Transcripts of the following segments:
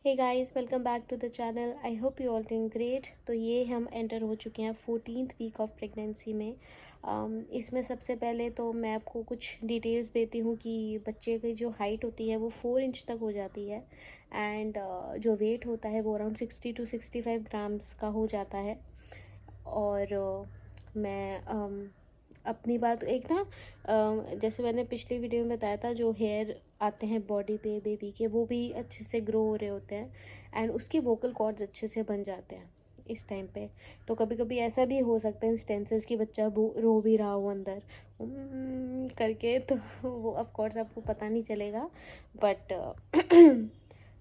Hey guys, welcome back to the channel. I hope you all doing great. तो ये हम enter हो चुके हैं 14th वीक ऑफ प्रेगनेंसी में। इसमें सबसे पहले तो मैं आपको कुछ डिटेल्स देती हूँ कि बच्चे की जो हाइट होती है वो 4 इंच तक हो जाती है एंड जो वेट होता है वो अराउंड 60 to 65 ग्राम्स का हो जाता है। और मैं अपनी बात एक ना जैसे मैंने पिछली वीडियो में बताया था, जो हेयर आते हैं बॉडी पे बेबी के वो भी अच्छे से ग्रो हो रहे होते हैं एंड उसके वोकल कॉर्ड्स अच्छे से बन जाते हैं इस टाइम पे। तो कभी कभी ऐसा भी हो सकता है इंस्टेंसेस कि बच्चा रो भी रहा हो अंदर करके, तो वो ऑफ कोर्स आपको पता नहीं चलेगा, बट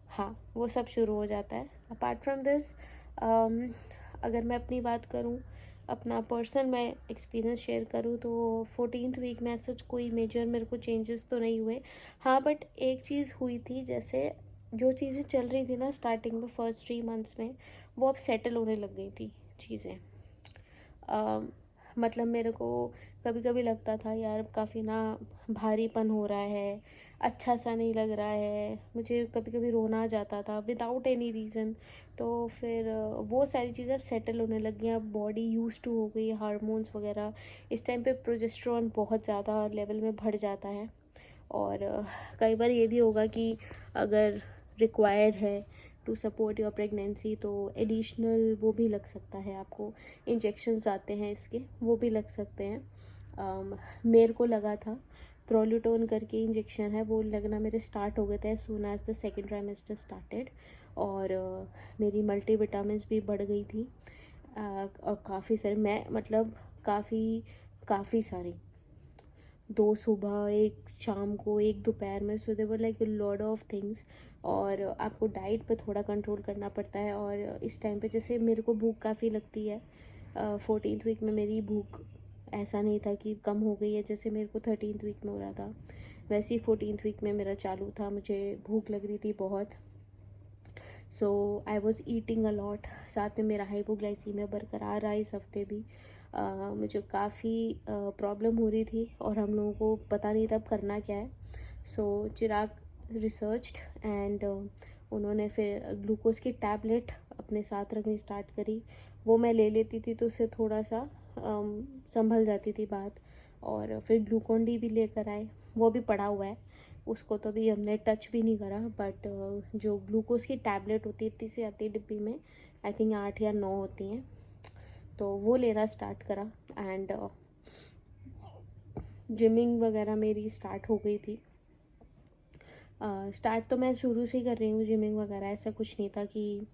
हाँ वो सब शुरू हो जाता है। अपार्ट फ्रॉम दिस, अगर मैं अपनी बात करूँ, अपना पर्सनल मैं एक्सपीरियंस शेयर करूँ, तो 14th वीक में सच कोई मेजर मेरे को चेंजेस तो नहीं हुए। हाँ बट एक चीज़ हुई थी, जैसे जो चीज़ें चल रही थी ना स्टार्टिंग में फर्स्ट 3 मंथ्स में, वो अब सेटल होने लग गई थी चीज़ें। मतलब मेरे को कभी कभी लगता था यार काफ़ी ना भारीपन हो रहा है, अच्छा सा नहीं लग रहा है, मुझे कभी कभी रोना आ जाता था विदाउट एनी रीज़न। तो फिर वो सारी चीज़ें अब सेटल होने लग गई, अब बॉडी यूज टू हो गई, हार्मोन्स वगैरह। इस टाइम पे प्रोजेस्टेरोन बहुत ज़्यादा लेवल में बढ़ जाता है और कई बार ये भी होगा कि अगर रिक्वायर्ड है टू सपोर्ट योर प्रेगनेंसी तो एडिशनल वो भी लग सकता है आपको। इंजेक्शन्स आते हैं इसके, वो भी लग सकते हैं। मेरे को लगा था प्रोल्यूटोन करके इंजेक्शन है, वो लगना मेरे स्टार्ट हो गए थे soon as the second trimester started. और मेरी मल्टी विटामिन्स भी बढ़ गई थी और काफ़ी सारे, मैं मतलब काफ़ी सारी, 2 सुबह, 1 शाम को, 1 दोपहर में। सो देवर लाइक लॉट ऑफ थिंग्स। और आपको डाइट पे थोड़ा कंट्रोल करना पड़ता है। और इस टाइम पे जैसे मेरे को भूख काफ़ी लगती है, 14th वीक में मेरी भूख ऐसा नहीं था कि कम हो गई है जैसे मेरे को 13th वीक में हो रहा था, वैसे ही 14th वीक में मेरा चालू था, मुझे भूख लग रही थी बहुत। So I was eating a lot. साथ में मेरा हाइपोग्लाइसीमिया बरकरार रहा इस हफ्ते भी। मुझे काफ़ी प्रॉब्लम हो रही थी और हम लोगों को पता नहीं तब करना क्या है। सो चिराग रिसर्च्ड एंड उन्होंने फिर ग्लूकोज की टैबलेट अपने साथ रखनी स्टार्ट करी। वो मैं ले लेती थी तो उससे थोड़ा सा संभल जाती थी बात। और फिर ग्लूकोन डी भी लेकर आए, वो भी पड़ा हुआ है, उसको तो अभी हमने टच भी नहीं करा। बट जो ग्लूकोज की टैबलेट होती है, इतनी सी आती है डिब्बी में, आई थिंक 8 या 9 होती हैं, तो वो लेना स्टार्ट करा। एंड जिमिंग वगैरह मेरी स्टार्ट हो गई थी। स्टार्ट तो मैं शुरू से ही कर रही हूँ जिमिंग वगैरह, ऐसा कुछ नहीं था कि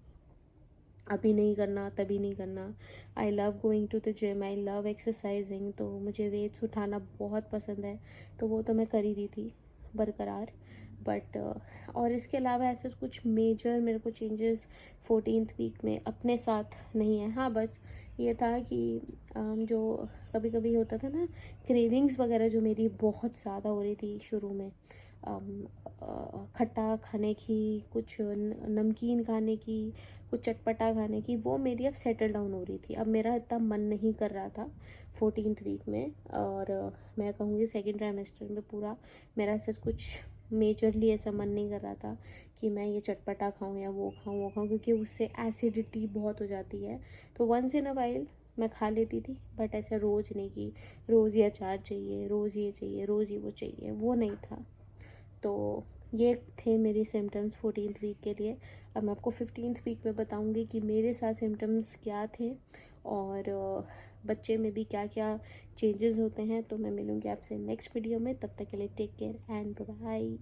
अभी नहीं करना तभी नहीं करना। I love going to the gym, I love exercising, तो मुझे वेट्स उठाना बहुत पसंद है, तो वो तो मैं कर ही रही थी बरकरार। बट और इसके अलावा ऐसा कुछ मेजर मेरे को चेंजेस 14th वीक में अपने साथ नहीं है। हाँ बस ये था कि जो कभी कभी होता था ना, क्रेविंग्स वगैरह जो मेरी बहुत ज़्यादा हो रही थी शुरू में, खट्टा खाने की, कुछ नमकीन खाने की, कुछ चटपटा खाने की, वो मेरी अब सेटल डाउन हो रही थी। अब मेरा इतना मन नहीं कर रहा था 14th वीक में। और मैं कहूँगी सेकेंड ट्राइमेस्टर में पूरा मेरा सच कुछ मेजरली ऐसा मन नहीं कर रहा था कि मैं ये चटपटा खाऊं या वो खाऊं, क्योंकि उससे एसिडिटी बहुत हो जाती है। तो वंस इन अ वाइल मैं खा लेती थी, बट ऐसा रोज़ नहीं कि रोज़ ही अचार चाहिए, रोज़ ये चाहिए, रोज़ ही वो चाहिए, वो नहीं था। तो ये थे मेरे सिम्टम्स 14th वीक के लिए। अब मैं आपको 15th वीक में बताऊंगी कि मेरे साथ सिम्टम्स क्या थे और बच्चे में भी क्या क्या चेंजेस होते हैं। तो मैं मिलूँगी आपसे नेक्स्ट वीडियो में, तब तक के लिए टेक केयर एंड बाय।